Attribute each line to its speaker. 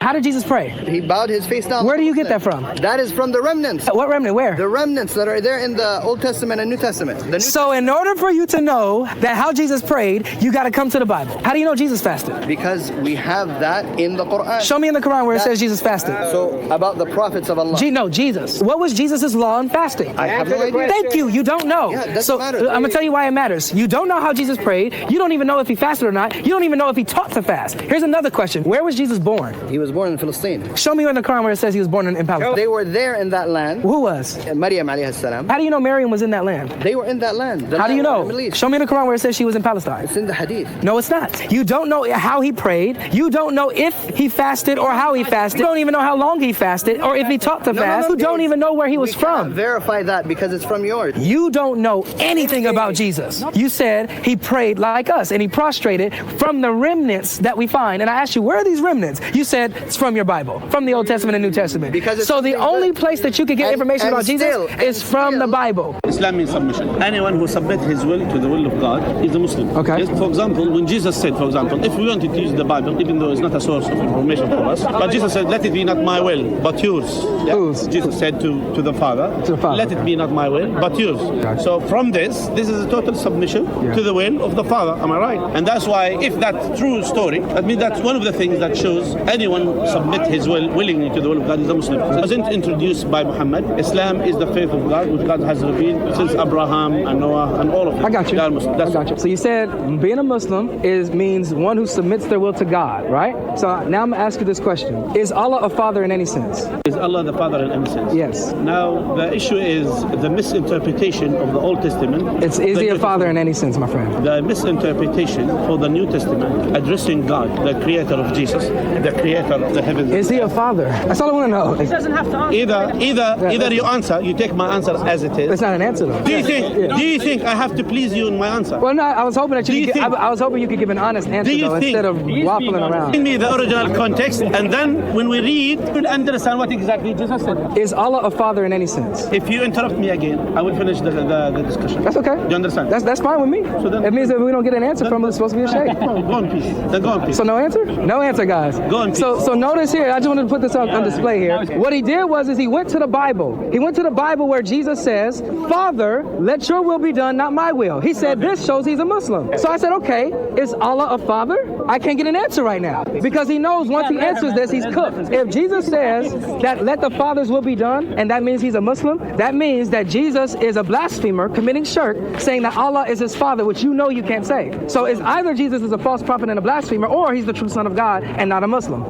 Speaker 1: How did Jesus pray?
Speaker 2: He bowed his face down.
Speaker 1: Where do you get that from?
Speaker 2: That is from the remnants.
Speaker 1: What remnant? Where?
Speaker 2: The remnants that are there in the Old Testament and New Testament.
Speaker 1: So in order for you to know that how Jesus prayed, you got to come to the Bible. How do you know Jesus fasted?
Speaker 2: Because we have that in the Quran.
Speaker 1: Show me in the Quran where it says Jesus fasted.
Speaker 2: So about the prophets of Allah.
Speaker 1: No, Jesus. What was Jesus' law in fasting?
Speaker 2: I have no idea.
Speaker 1: Thank you. You don't know.
Speaker 2: Yeah, it doesn't
Speaker 1: So
Speaker 2: matter.
Speaker 1: I'm going to tell you why it matters. You don't know how Jesus prayed. You don't even know if he fasted or not. You don't even know if he taught to fast. Here's another question. Where was Jesus born?
Speaker 2: He was born in Palestine.
Speaker 1: Show me in the Quran where it says he was born in Palestine.
Speaker 2: They were there in that land.
Speaker 1: Who was?
Speaker 2: Maryam alayhi salam.
Speaker 1: How do you know Miriam was in that land?
Speaker 2: They were in that land.
Speaker 1: How do you know? Show me in the Quran where it says she was in Palestine.
Speaker 2: It's in the hadith.
Speaker 1: No, it's not. You don't know how he prayed. You don't know if he fasted or how he fasted. You don't even know how long he fasted or if he taught to fast. You don't even know where he was from.
Speaker 2: Verify that because it's from yours.
Speaker 1: You don't know anything about Jesus. You said he prayed like us and he prostrated from the remnants that we find. And I asked you, where are these remnants? You said it's from your Bible, from the Old Testament and New Testament. So the only place that you could get information about Jesus is from the Bible.
Speaker 3: Islam means submission. Anyone who submits his will to the will of God is a Muslim.
Speaker 1: Okay.
Speaker 3: Yes, for example, when Jesus said, for example, if we wanted to use the Bible, even though it's not a source of information for us, but Jesus said, let it be not my will, but yours. Yeah?
Speaker 1: Whose?
Speaker 3: Jesus said to the Father, let it be not my will, but yours.
Speaker 1: Okay.
Speaker 3: So from this is a total submission to the will of the Father. Am I right? And that's why, if that's true story, that means that's one of the things that shows anyone submit his will willingly to the will of God is a Muslim. It wasn't introduced by Muhammad. Islam is the faith of God, which God has revealed since Abraham and Noah and all of them.
Speaker 1: I got you. I got you. So you said being a Muslim means one who submits their will to God, right? So now I'm going to ask you this question. Is Allah a father in any sense?
Speaker 3: Is Allah the Father in any sense?
Speaker 1: Yes.
Speaker 3: Now, the issue is the misinterpretation of the Old Testament.
Speaker 1: Is he a father in any sense, my friend?
Speaker 3: The misinterpretation for the New Testament, addressing God, the creator of Jesus, the creator of the heavens.
Speaker 1: Is he a father? That's all I want to know.
Speaker 4: He doesn't have to answer.
Speaker 3: Either you answer, you take my answer as it is.
Speaker 1: It's not an answer though.
Speaker 3: Do you think I have to please you in my answer?
Speaker 1: Well, no, I was hoping that I was hoping you could give an honest answer though, instead of waffling around.
Speaker 3: Give me the original context, and then when we read, we'll understand what exactly Jesus said.
Speaker 1: Is Allah a father in any sense?
Speaker 3: If you interrupt me again, I will finish the discussion.
Speaker 1: That's okay.
Speaker 3: Do you understand?
Speaker 1: That's fine with me. So then, it means that we don't get an answer from it, it's supposed to be a shake.
Speaker 3: Go on, please. Then go on, please.
Speaker 1: So no answer? No answer, guys.
Speaker 3: Go on, please.
Speaker 1: So notice here, I just wanted to put this on display here. What he did was he went to the Bible. He went to the Bible where Jesus says, Father, let your will be done, not my will. He said this shows he's a Muslim. So I said, okay, is Allah a father? I can't get an answer right now because he knows once he answers this, he's cooked. If Jesus says that let the Father's will be done, and that means he's a Muslim, that means that Jesus is a blasphemer committing shirk, saying that Allah is his father, which you know you can't say. So it's either Jesus is a false prophet and a blasphemer, or he's the true son of God and not a Muslim.